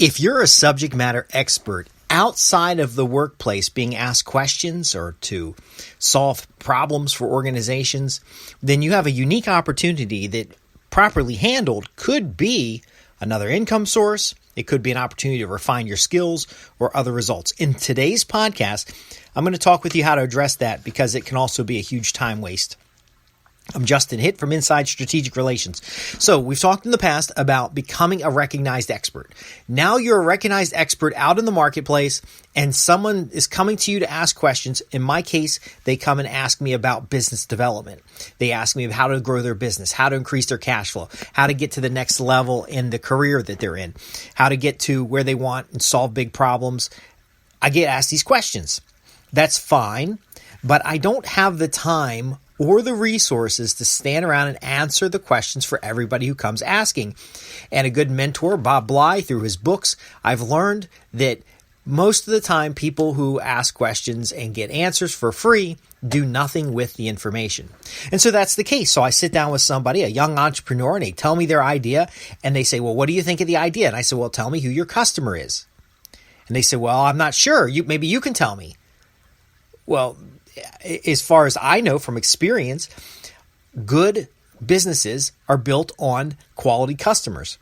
If you're a subject matter expert outside of the workplace being asked questions or to solve problems for organizations, then you have a unique opportunity that, properly handled, could be another income source. It could be an opportunity to refine your skills or other results. In today's podcast, I'm going to talk with you how to address that because it can also be a huge time waste. I'm Justin Hitt from Inside Strategic Relations. So we've talked in the past about becoming a recognized expert. Now you're a recognized expert out in the marketplace and someone is coming to you to ask questions. In my case, they come and ask me about business development. They ask me how to grow their business, how to increase their cash flow, how to get to the next level in the career that they're in, how to get to where they want and solve big problems. I get asked these questions. That's fine, but I don't have the time or the resources to stand around and answer the questions for everybody who comes asking. And a good mentor, Bob Bly, through his books, I've learned that most of the time people who ask questions and get answers for free do nothing with the information. And so that's the case. So I sit down with somebody, a young entrepreneur, and they tell me their idea, and they say, well, what do you think of the idea? And I say, well, tell me who your customer is. And they say, well, I'm not sure. Maybe you can tell me. Well, as far as I know from experience, good businesses are built on quality customers.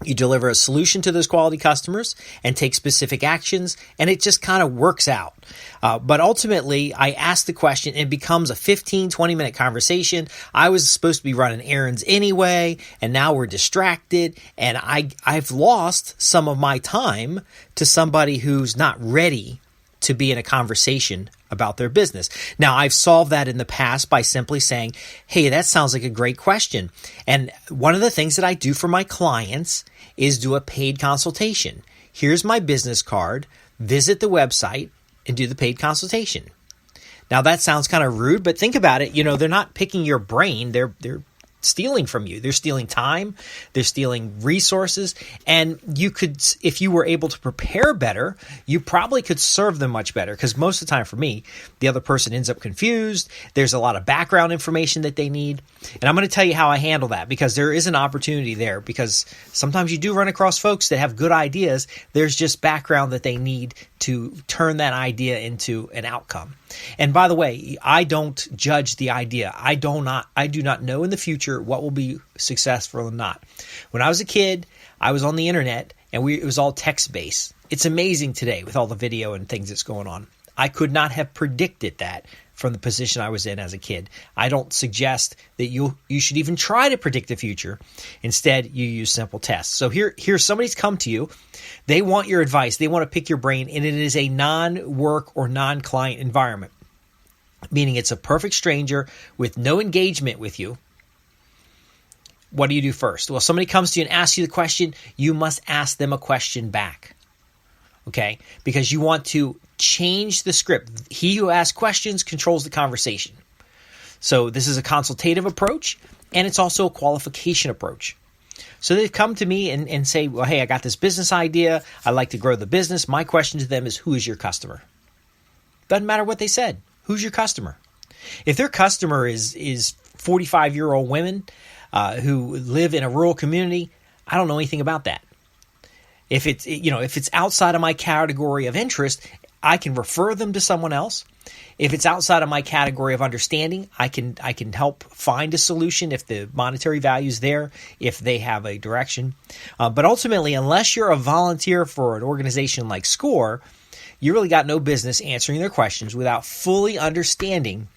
You deliver a solution to those quality customers and take specific actions, and it just kind of works out. But ultimately, I ask the question, and it becomes a 15, 20-minute conversation. I was supposed to be running errands anyway, and now we're distracted, and I've lost some of my time to somebody who's not ready to be in a conversation about their business. Now, I've solved that in the past by simply saying, hey, that sounds like a great question. And one of the things that I do for my clients is do a paid consultation. Here's my business card. Visit the website and do the paid consultation. Now, that sounds kind of rude, but think about it. You know, they're not picking your brain. They're stealing from you. They're stealing time. They're stealing resources. And you could, if you were able to prepare better, you probably could serve them much better. Because most of the time for me, the other person ends up confused. There's a lot of background information that they need. And I'm going to tell you how I handle that because there is an opportunity there. Because sometimes you do run across folks that have good ideas. There's just background that they need to turn that idea into an outcome. And by the way, I don't judge the idea. I do not know in the future what will be successful or not. When I was a kid, I was on the internet and it was all text-based. It's amazing today with all the video and things that's going on. I could not have predicted that from the position I was in as a kid. I don't suggest that you should even try to predict the future. Instead, you use simple tests. So here's somebody's come to you. They want your advice. They want to pick your brain, and it is a non-work or non-client environment, meaning it's a perfect stranger with no engagement with you. What do you do first? Well, somebody comes to you and asks you the question, you must ask them a question back. Okay? Because you want to change the script. He who asks questions controls the conversation. So this is a consultative approach, and it's also a qualification approach. So they come to me and say, well, hey, I got this business idea. I'd like to grow the business. My question to them is, who is your customer? Doesn't matter what they said. Who's your customer? If their customer is 45-year-old women who live in a rural community, I don't know anything about that. If it's outside of my category of interest, I can refer them to someone else. If it's outside of my category of understanding, I can help find a solution if the monetary value is there, if they have a direction. But ultimately, unless you're a volunteer for an organization like SCORE, you really got no business answering their questions without fully understanding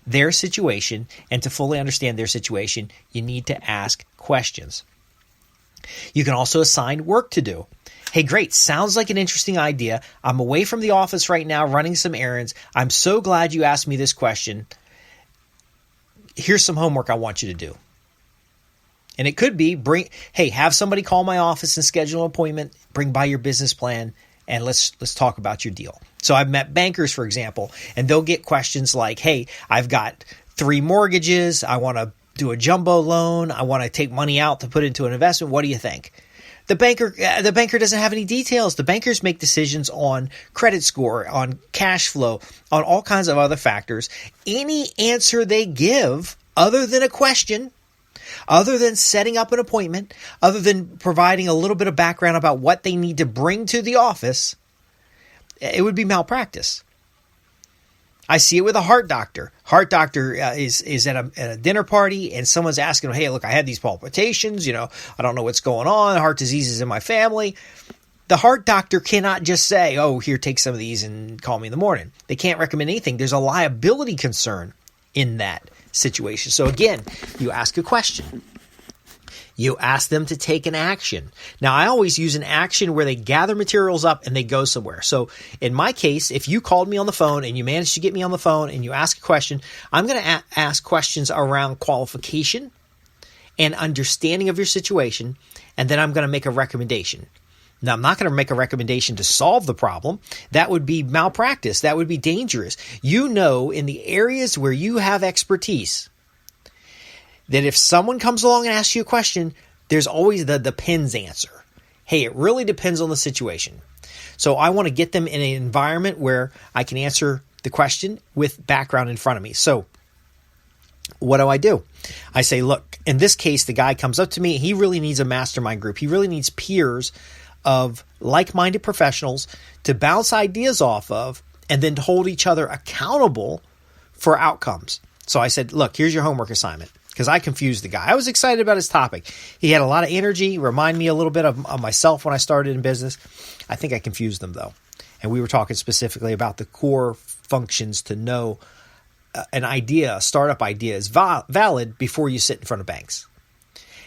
their situation. And to fully understand their situation, you need to ask questions. You can also assign work to do. Hey, great. Sounds like an interesting idea. I'm away from the office right now running some errands. I'm so glad you asked me this question. Here's some homework I want you to do. And it could be have somebody call my office and schedule an appointment, bring by your business plan, and let's talk about your deal. So I've met bankers, for example, and they'll get questions like, hey, I've got 3 mortgages. I want to do a jumbo loan. I want to take money out to put into an investment. What do you think? The banker doesn't have any details. The bankers make decisions on credit score, on cash flow, on all kinds of other factors. Any answer they give, other than a question, Other than setting up an appointment, other than providing a little bit of background about what they need to bring to the office, it would be malpractice. I see it with a heart doctor. Heart doctor is at a dinner party and someone's asking him, hey, look, I had these palpitations. I don't know what's going on. Heart disease is in my family. The heart doctor cannot just say, oh, here, take some of these and call me in the morning. They can't recommend anything. There's a liability concern in that situation. So again, you ask a question. You ask them to take an action. Now, I always use an action where they gather materials up and they go somewhere. So in my case, if you called me on the phone and you managed to get me on the phone and you ask a question, I'm going to ask questions around qualification and understanding of your situation, and then I'm going to make a recommendation. Now, I'm not going to make a recommendation to solve the problem. That would be malpractice. That would be dangerous. In the areas where you have expertise, that if someone comes along and asks you a question, there's always the depends answer. Hey, it really depends on the situation. So I want to get them in an environment where I can answer the question with background in front of me. So what do? I say, look, in this case, the guy comes up to me. He really needs a mastermind group. He really needs peers of like-minded professionals to bounce ideas off of and then to hold each other accountable for outcomes. So I said, look, here's your homework assignment, because I confused the guy. I was excited about his topic. He had a lot of energy, remind me a little bit of myself when I started in business. I think I confused them, though. And we were talking specifically about the core functions to know an idea, a startup idea is valid before you sit in front of banks.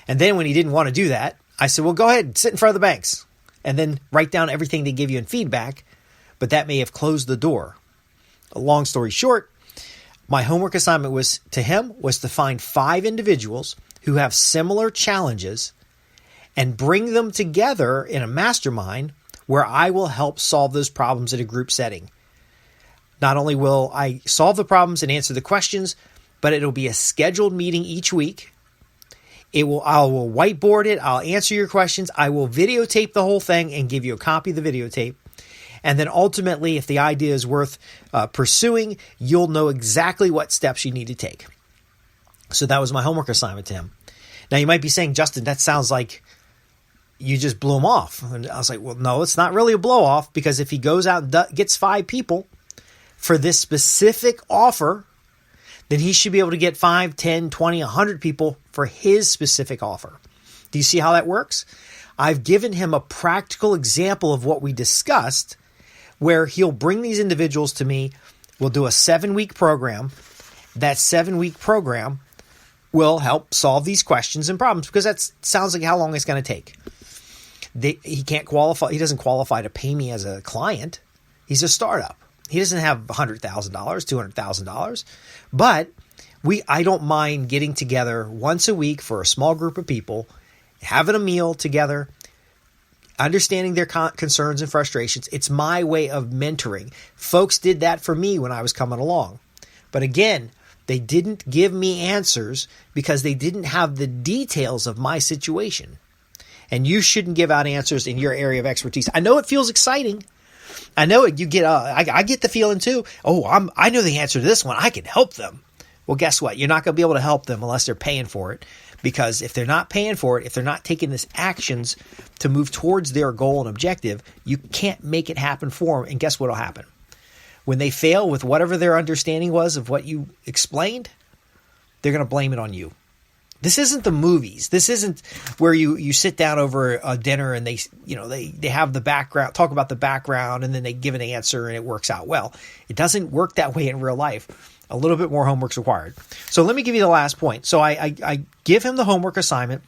And then when he didn't want to do that, I said, well, go ahead, sit in front of the banks and then write down everything they give you in feedback, but that may have closed the door. A long story short, my homework assignment was to find 5 individuals who have similar challenges and bring them together in a mastermind where I will help solve those problems in a group setting. Not only will I solve the problems and answer the questions, but it'll be a scheduled meeting each week. I will whiteboard it. I'll answer your questions. I will videotape the whole thing and give you a copy of the videotape. And then ultimately, if the idea is worth pursuing, you'll know exactly what steps you need to take. So that was my homework assignment to him. Now, you might be saying, Justin, that sounds like you just blew him off. And I was like, well, no, it's not really a blow off, because if he goes out and gets 5 people for this specific offer, then he should be able to get 5, 10, 20, 100 people for his specific offer. Do you see how that works? I've given him a practical example of what we discussed, where he'll bring these individuals to me. We'll do a 7-week program. That 7-week program will help solve these questions and problems, because that sounds like how long it's going to take. He can't qualify. He doesn't qualify to pay me as a client. He's a startup. He doesn't have $100,000, $200,000, but I don't mind getting together once a week for a small group of people, having a meal together, understanding their concerns and frustrations. It's my way of mentoring. Folks did that for me when I was coming along. But again, they didn't give me answers because they didn't have the details of my situation. And you shouldn't give out answers in your area of expertise. I know it feels exciting. I know it. You get. I get the feeling too. Oh, I know the answer to this one. I can help them. Well, guess what? You're not going to be able to help them unless they're paying for it. Because if they're not paying for it, if they're not taking these actions to move towards their goal and objective, you can't make it happen for them. And guess what will happen? When they fail with whatever their understanding was of what you explained, they're going to blame it on you. This isn't the movies. This isn't where you sit down over a dinner and they have the background, talk about the background, and then they give an answer and it works out well. It doesn't work that way in real life. A little bit more homework's required. So let me give you the last point. So I give him the homework assignment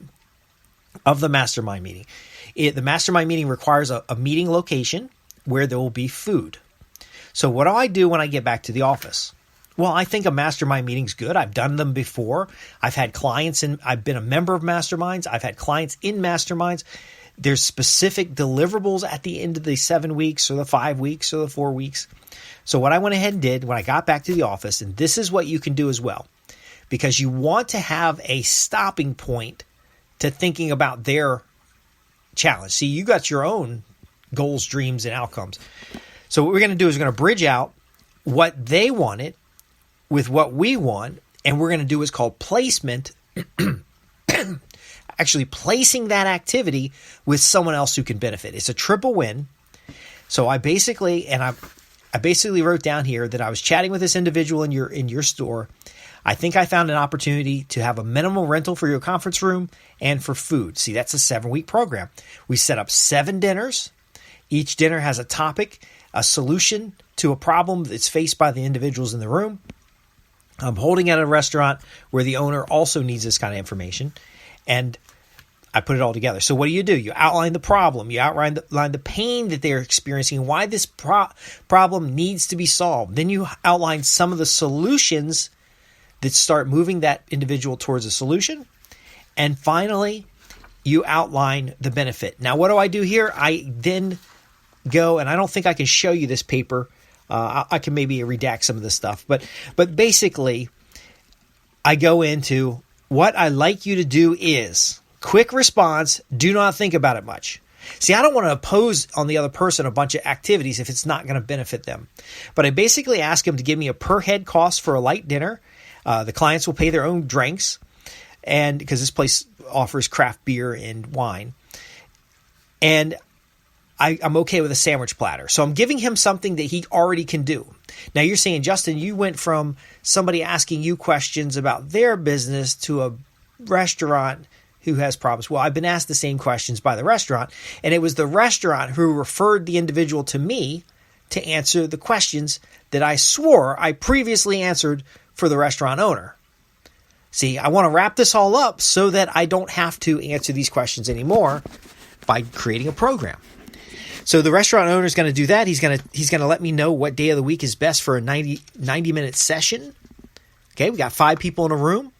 of the mastermind meeting. The mastermind meeting requires a meeting location where there will be food. So what do I do when I get back to the office? Well, I think a mastermind meeting's good. I've done them before. I've had clients I've been a member of masterminds. I've had clients in masterminds. There's specific deliverables at the end of the 7 weeks or the 5 weeks or the 4 weeks. So what I went ahead and did when I got back to the office, and this is what you can do as well, because you want to have a stopping point to thinking about their challenge. See, you got your own goals, dreams, and outcomes. So what we're going to do is we're going to bridge out what they wanted with what we want, and we're going to do what's called placement actually placing that activity with someone else who can benefit. It's a triple win. So I basically wrote down here that I was chatting with this individual in your store. I think I found an opportunity to have a minimal rental for your conference room and for food. See, that's a 7-week program. We set up 7 dinners. Each dinner has a topic, a solution to a problem that's faced by the individuals in the room. I'm holding at a restaurant where the owner also needs this kind of information, and I put it all together. So what do? You outline the problem. You outline the pain that they're experiencing, why this problem needs to be solved. Then you outline some of the solutions that start moving that individual towards a solution. And finally, you outline the benefit. Now, what do I do here? I then go, and I don't think I can show you this paper. I can maybe redact some of this stuff. But basically, I go into what I like you to do is quick response, do not think about it much. See, I don't want to impose on the other person a bunch of activities if it's not going to benefit them. But I basically ask them to give me a per head cost for a light dinner. The clients will pay their own drinks, and because this place offers craft beer and wine. And I'm okay with a sandwich platter. So I'm giving him something that he already can do. Now you're saying, Justin, you went from somebody asking you questions about their business to a restaurant who has problems. Well, I've been asked the same questions by the restaurant, and it was the restaurant who referred the individual to me to answer the questions that I swore I previously answered for the restaurant owner. See, I want to wrap this all up so that I don't have to answer these questions anymore by creating a program. So the restaurant owner is going to do that. He's going to let me know what day of the week is best for a 90-minute session. Okay, we got 5 people in a room.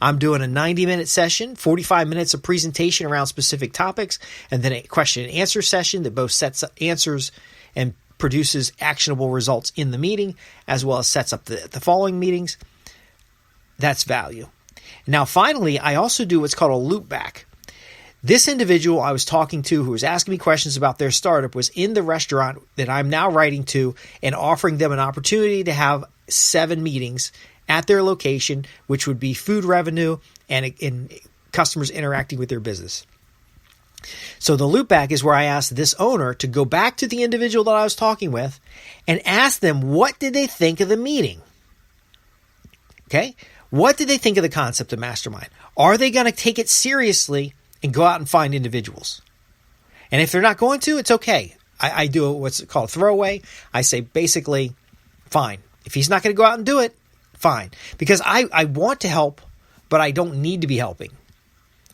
I'm doing a 90-minute session, 45 minutes of presentation around specific topics, and then a question and answer session that both sets up answers and produces actionable results in the meeting, as well as sets up the following meetings. That's value. Now, finally, I also do what's called a loop back. This individual I was talking to who was asking me questions about their startup was in the restaurant that I'm now writing to and offering them an opportunity to have 7 meetings at their location, which would be food revenue and customers interacting with their business. So the loop back is where I asked this owner to go back to the individual that I was talking with and ask them, what did they think of the meeting? Okay? What did they think of the concept of mastermind? Are they going to take it seriously and go out and find individuals? And if they're not going to, it's okay. I do what's called a throwaway. I say basically, fine. If he's not going to go out and do it, fine. Because I want to help, but I don't need to be helping.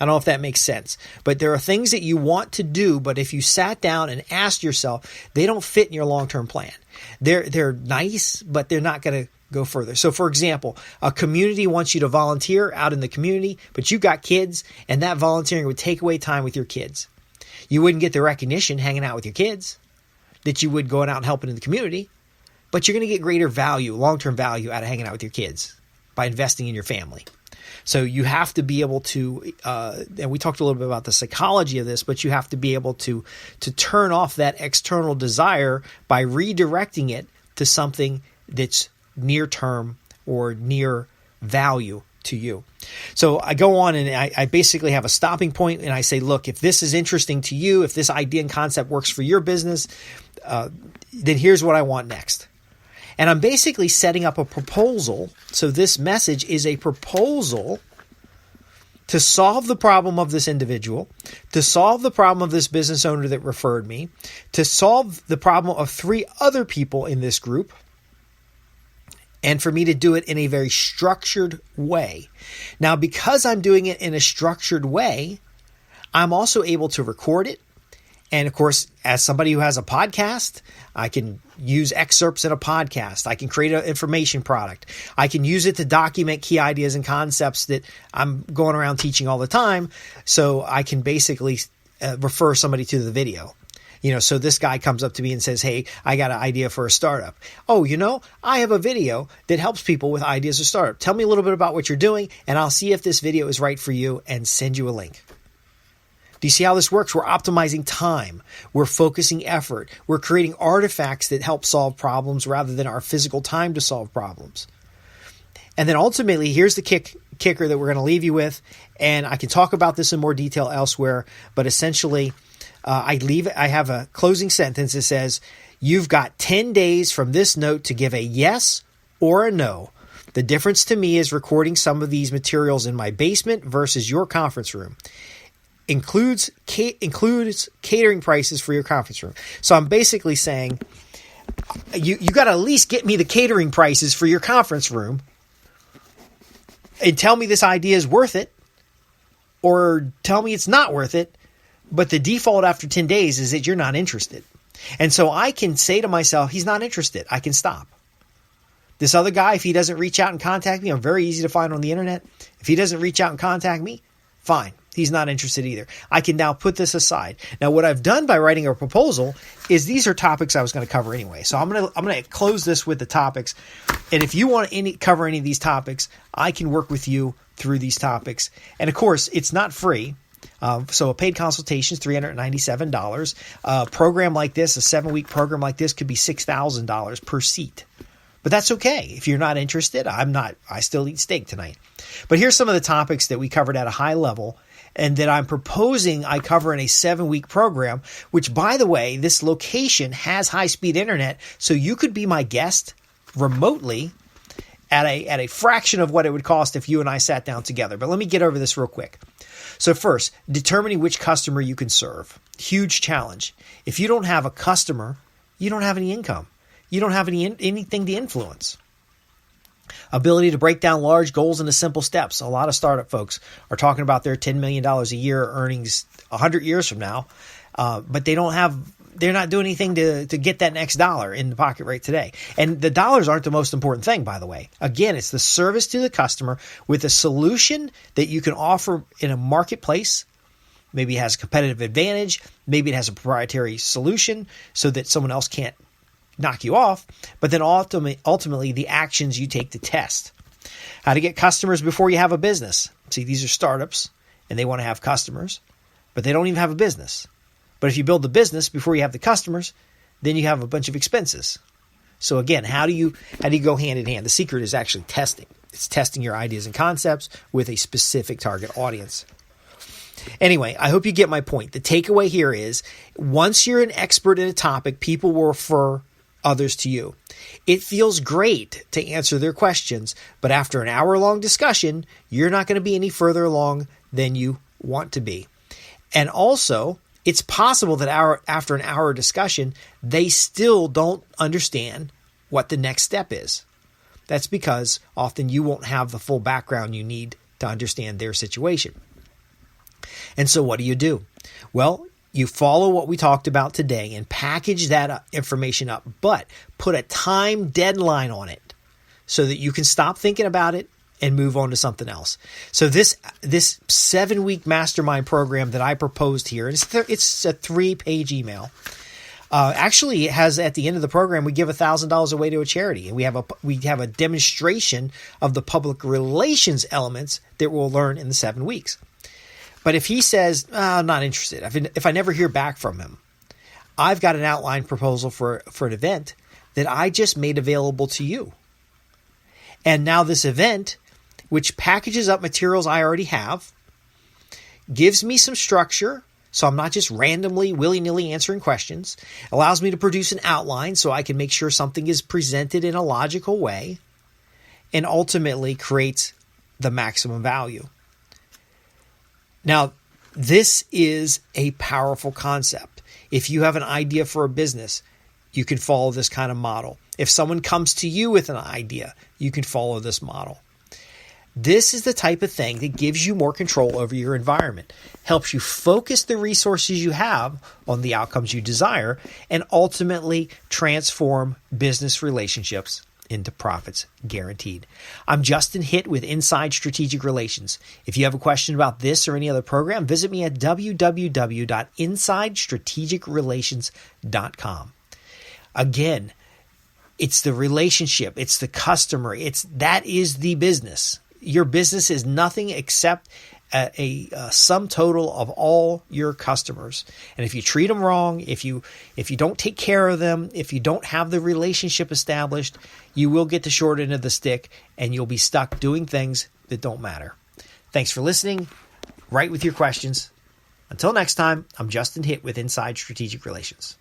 I don't know if that makes sense. But there are things that you want to do, but if you sat down and asked yourself, they don't fit in your long-term plan. They're nice, but they're not going to go further. So for example, a community wants you to volunteer out in the community, but you've got kids, and that volunteering would take away time with your kids. You wouldn't get the recognition hanging out with your kids that you would going out and helping in the community, but you're going to get greater value, long-term value out of hanging out with your kids by investing in your family. So you have to be able to, and we talked a little bit about the psychology of this, but you have to be able to turn off that external desire by redirecting it to something that's near term or near value to you. So I go on and I basically have a stopping point, and I say, look, if this is interesting to you, if this idea and concept works for your business, then here's what I want next. And I'm basically setting up a proposal. So this message is a proposal to solve the problem of this individual, to solve the problem of this business owner that referred me, to solve the problem of 3 other people in this group, and for me to do it in a very structured way. Now, because I'm doing it in a structured way, I'm also able to record it. And of course, as somebody who has a podcast, I can use excerpts in a podcast. I can create an information product. I can use it to document key ideas and concepts that I'm going around teaching all the time. So I can basically refer somebody to the video. So this guy comes up to me and says, hey, I got an idea for a startup. Oh, I have a video that helps people with ideas of startup. Tell me a little bit about what you're doing, and I'll see if this video is right for you and send you a link. Do you see how this works? We're optimizing time. We're focusing effort. We're creating artifacts that help solve problems rather than our physical time to solve problems. And then ultimately, here's the kicker that we're going to leave you with. And I can talk about this in more detail elsewhere, but essentially, I have a closing sentence that says, you've got 10 days from this note to give a yes or a no. The difference to me is recording some of these materials in my basement versus your conference room. Includes catering prices for your conference room. So I'm basically saying, you got to at least get me the catering prices for your conference room and tell me this idea is worth it, or tell me it's not worth it. But the default after 10 days is that you're not interested. And so I can say to myself, he's not interested. I can stop. This other guy, if he doesn't reach out and contact me, I'm very easy to find on the internet. If he doesn't reach out and contact me, fine. He's not interested either. I can now put this aside. Now, what I've done by writing a proposal is these are topics I was going to cover anyway. So I'm going to close this with the topics. And if you want to cover any of these topics, I can work with you through these topics. And of course, it's not free. So a paid consultation is $397. A program like this, a 7-week program like this, could be $6,000 per seat. But that's okay. If you're not interested, I still eat steak tonight. But here's some of the topics that we covered at a high level and that I'm proposing I cover in a 7-week program, which, by the way, this location has high-speed internet, so you could be my guest remotely at a fraction of what it would cost if you and I sat down together. But let me get over this real quick. So first, determining which customer you can serve. Huge challenge. If you don't have a customer, you don't have any income. You don't have anything to influence. Ability to break down large goals into simple steps. A lot of startup folks are talking about their $10 million a year earnings 100 years from now, but they're not doing anything to get that next dollar in the pocket right today. And the dollars aren't the most important thing, by the way. Again, it's the service to the customer with a solution that you can offer in a marketplace. Maybe it has a competitive advantage. Maybe it has a proprietary solution so that someone else can't knock you off. But then ultimately the actions you take to test. How to get customers before you have a business. See, these are startups and they want to have customers, but they don't even have a business. But if you build the business before you have the customers, then you have a bunch of expenses. So again, how do you go hand in hand? The secret is actually testing. It's testing your ideas and concepts with a specific target audience. Anyway, I hope you get my point. The takeaway here is once you're an expert in a topic, people will refer others to you. It feels great to answer their questions, but after an hour-long discussion, you're not going to be any further along than you want to be. And also, it's possible that after an hour discussion, they still don't understand what the next step is. That's because often you won't have the full background you need to understand their situation. And so what do? Well, you follow what we talked about today and package that information up, but put a time deadline on it so that you can stop thinking about it and move on to something else. So this 7-week mastermind program that I proposed here, it's a 3-page email. Actually, it has at the end of the program, we give $1,000 away to a charity, and we have a demonstration of the public relations elements that we'll learn in the 7 weeks. But if he says, I'm not interested, if I never hear back from him, I've got an outline proposal for an event that I just made available to you. And now this event, which packages up materials I already have, gives me some structure, so I'm not just randomly, willy-nilly answering questions, allows me to produce an outline so I can make sure something is presented in a logical way, and ultimately creates the maximum value. Now, this is a powerful concept. If you have an idea for a business, you can follow this kind of model. If someone comes to you with an idea, you can follow this model. This is the type of thing that gives you more control over your environment, helps you focus the resources you have on the outcomes you desire, and ultimately transform business relationships into profits guaranteed. I'm Justin Hitt with Inside Strategic Relations. If you have a question about this or any other program, visit me at www.insidestrategicrelations.com. Again, it's the relationship, it's the customer, that is the business. Your business is nothing except a sum total of all your customers. And if you treat them wrong, if you don't take care of them, if you don't have the relationship established, you will get the short end of the stick and you'll be stuck doing things that don't matter. Thanks for listening. Write with your questions. Until next time, I'm Justin Hitt with Inside Strategic Relations.